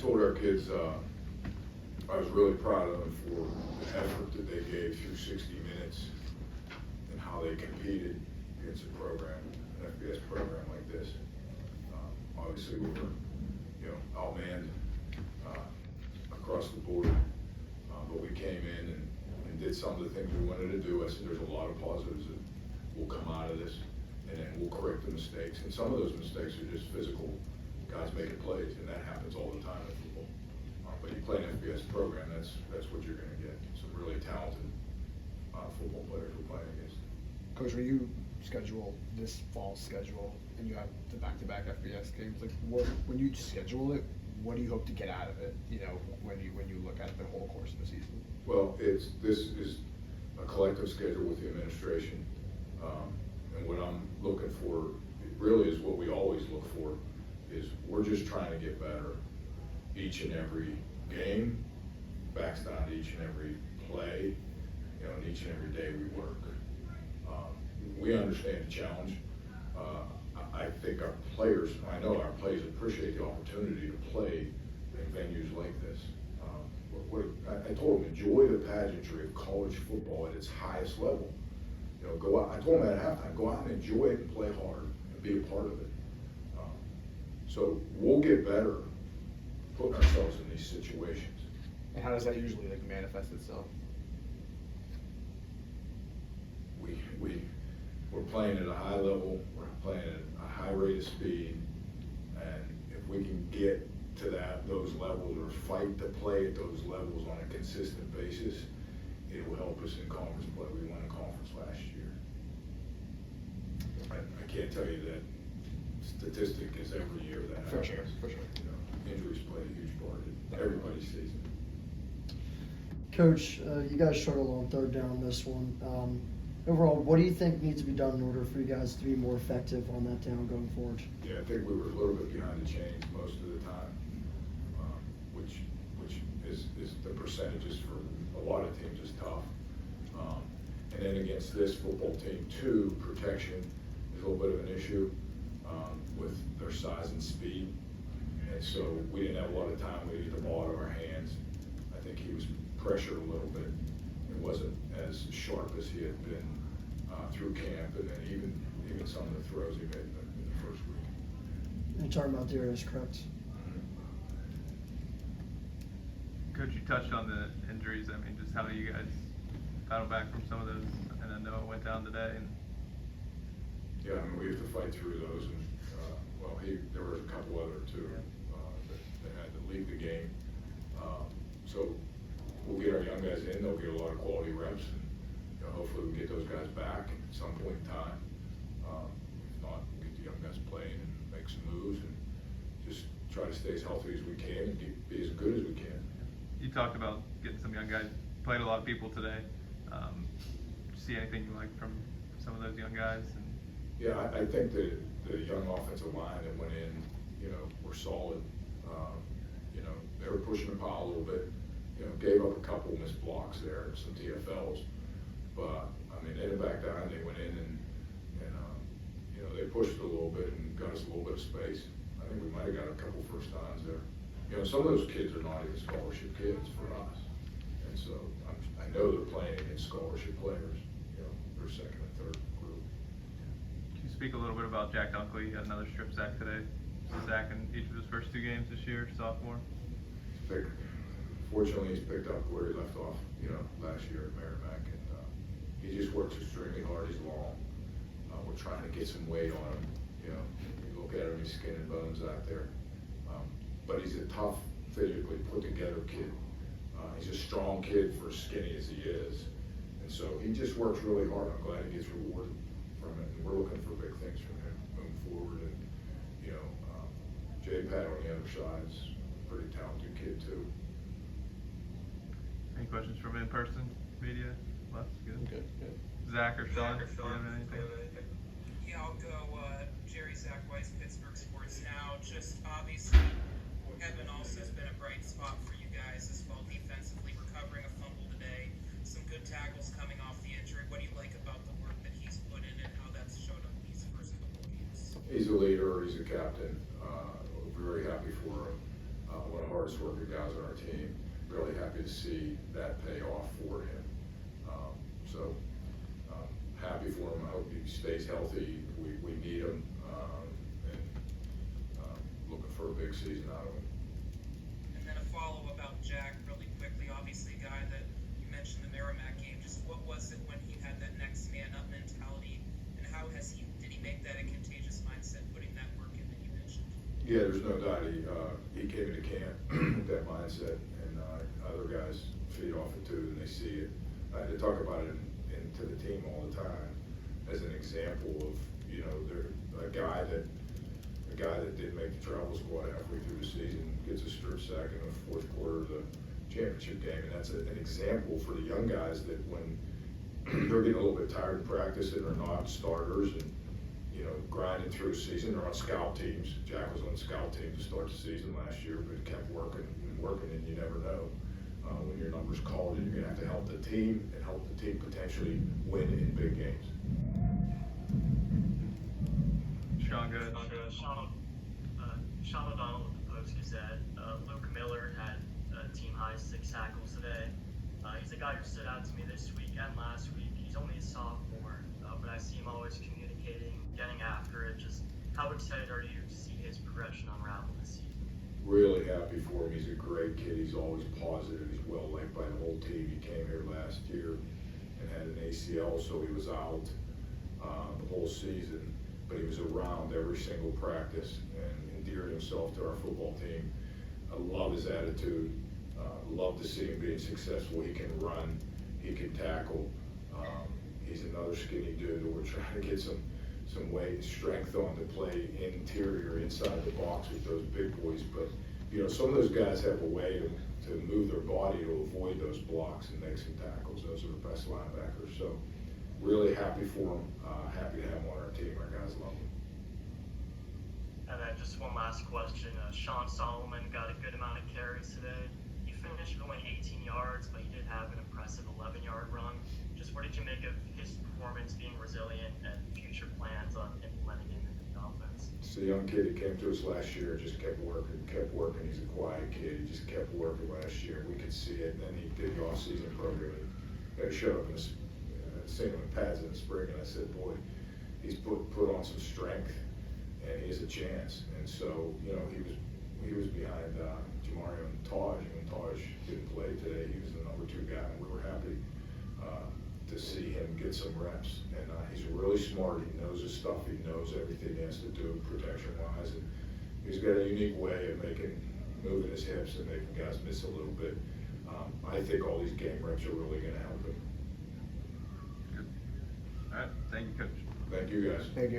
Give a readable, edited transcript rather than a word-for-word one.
Told our kids I was really proud of them for the effort that they gave through 60 minutes and how they competed against a program, an FBS program like this. Obviously, we were, outmanned across the board, but we came in and did some of the things we wanted to do. I said there's a lot of positives that will come out of this, and then we'll correct the mistakes. And some of those mistakes are just physical guys making plays, and that happens all the time in football. But you play an FBS program, that's what you're going to get. Some really talented football players we're playing against. Coach, when you schedule this fall schedule and you have the back-to-back FBS games, like when you schedule it, what do you hope to get out of it? When you look at the whole course of the season. Well, this is a collective schedule with the administration, and what I'm looking for really is what we always look for. Is we're just trying to get better each and every game, backs down to each and every play, and each and every day we work. We understand the challenge. I think our players, I know our players appreciate the opportunity to play in venues like this. I told them, enjoy the pageantry of college football at its highest level. Go out. I told them at halftime, go out and enjoy it and play hard and be a part of it. So we'll get better putting ourselves in these situations. And how does that usually manifest itself? We're playing at a high level, we're playing at a high rate of speed, and if we can get to those levels or fight to play at those levels on a consistent basis, it will help us in conference play. We won a conference last year. I can't tell you that statistic is every year that happens. For sure. Injuries play a huge part in everybody's season. Coach, you guys struggled on third down this one. Overall, what do you think needs to be done in order for you guys to be more effective on that down going forward? Yeah, I think we were a little bit behind the chains most of the time, which is the percentages for a lot of teams is tough. And then against this football team too, protection is a little bit of an issue with their size and speed. And so we didn't have a lot of time. We get the ball out of our hands. I think he was pressured a little bit. It wasn't as sharp as he had been through camp, and then even some of the throws he made in the first week. You're talking about Darius, correct? Coach, you touched on the injuries. I mean, just how you guys battled back from some of those, and I know it went down today. And yeah, I mean, we have to fight through those, and there were a couple other too that had to leave the game. So we'll get our young guys in. They'll get a lot of quality reps, and hopefully we'll get those guys back at some point in time. If not, we'll get the young guys playing and make some moves and just try to stay as healthy as we can and be as good as we can. you talked about getting some young guys. Played a lot of people today. Did you see anything you liked from some of those young guys? Yeah, I think the young offensive line that went in, were solid. They were pushing the pile a little bit. Gave up a couple missed blocks there, some TFLs, but I mean they didn't back down. They went in and they pushed it a little bit and got us a little bit of space. I think we might have got a couple first downs there. Some of those kids are not even scholarship kids for us, and so I know they're playing against scholarship players. Their second and third group. Can you speak a little bit about Jack Dunkley? He had another strip sack today. Sack in each of his first 2 games this year, sophomore. Fortunately, he's picked up where he left off, last year at Merrimack, and he just works extremely hard. He's long. We're trying to get some weight on him. You look at him, he's skin and bones out there. But he's a tough, physically put together kid. He's a strong kid for as skinny as he is, and so he just works really hard. I'm glad he gets rewarded from it, and we're looking for big things from him moving forward. And Jay Pat on the other side is a pretty talented kid too. Any questions from in-person media? Les, good. Good. Zach or Sean, do you have anything? Yeah, I'll go Jerry, Zach Weiss, Pittsburgh Sports Now. Just obviously, Evan also has been a bright spot for you guys as well defensively, recovering a fumble today. Some good tackles coming off the injury. What do you like about the work that he's put in and how that's showed up these first couple of games? He's a leader. He's a captain. Very happy for him. one of the hardest working guys on our team. Really happy to see that pay off for him. So happy for him. I hope he stays healthy. We need him, and looking for a big season out of him. And then a follow about Jack really quickly. Obviously, a guy that you mentioned the Merrimack game. Just what was it when he had that next man up mentality, and how did he make that a contagious mindset, putting that work in that you mentioned? Yeah, there's no doubt he came into camp with that mindset, and other guys feed off it too, and they see it. I had to talk about it to the team all the time as an example of, you know, a guy that did make the travel squad halfway through the season, gets a strip sack in the fourth quarter of the championship game, and that's an example for the young guys that when they're getting a little bit tired in practice and they're not starters and, you know, grinding through a season, they're on scout teams. Jack was on the scout team to start the season last year, but kept working, and you never know. When your number's called, and you're going to have to help the team and help the team potentially win in big games. Sean, go ahead. Sean O'Donnell with the Post-Gazette. Luke Miller had team high 6 tackles today. He's a guy who stood out to me this week and last week. He's only a sophomore, but I see him always communicating, getting after it. Just how excited are you to see his progression unravel this season? Really happy for him. He's a great kid. He's always positive. He's well liked by the whole team. He came here last year and had an ACL, so he was out the whole season. But he was around every single practice and endeared himself to our football team. I love his attitude. Love to see him being successful. He can run. He can tackle. He's another skinny dude that we're trying to get some weight and strength on to play interior inside the box with those big boys. But, you know, some of those guys have a way to move their body to avoid those blocks and make some tackles. Those are the best linebackers. So really happy for him. Happy to have him on our team. Our guys love him. And then just one last question. Sean Solomon got a good amount of carries today. He finished with only 18 yards, but he did have an impressive 11-yard run. Just what did you make of his performance, being resilient, and future plans on implementing him into the offense? It's a young kid that came to us last year and just kept working. He's a quiet kid. He just kept working last year. We could see it. And then he did the off-season program. And he showed up in the same with pads in the spring, and I said, boy, he's put on some strength, and he has a chance. And so, you know, he was behind Jamario and Taj. And when Taj didn't play today, he was the number 2 guy, and we were happy to see him get some reps. And he's really smart. He knows his stuff. He knows everything he has to do protection-wise, and he's got a unique way of moving his hips and making guys miss a little bit. I think all these game reps are really going to help him. Good. All right. Thank you, Coach. Thank you, guys. Thank you.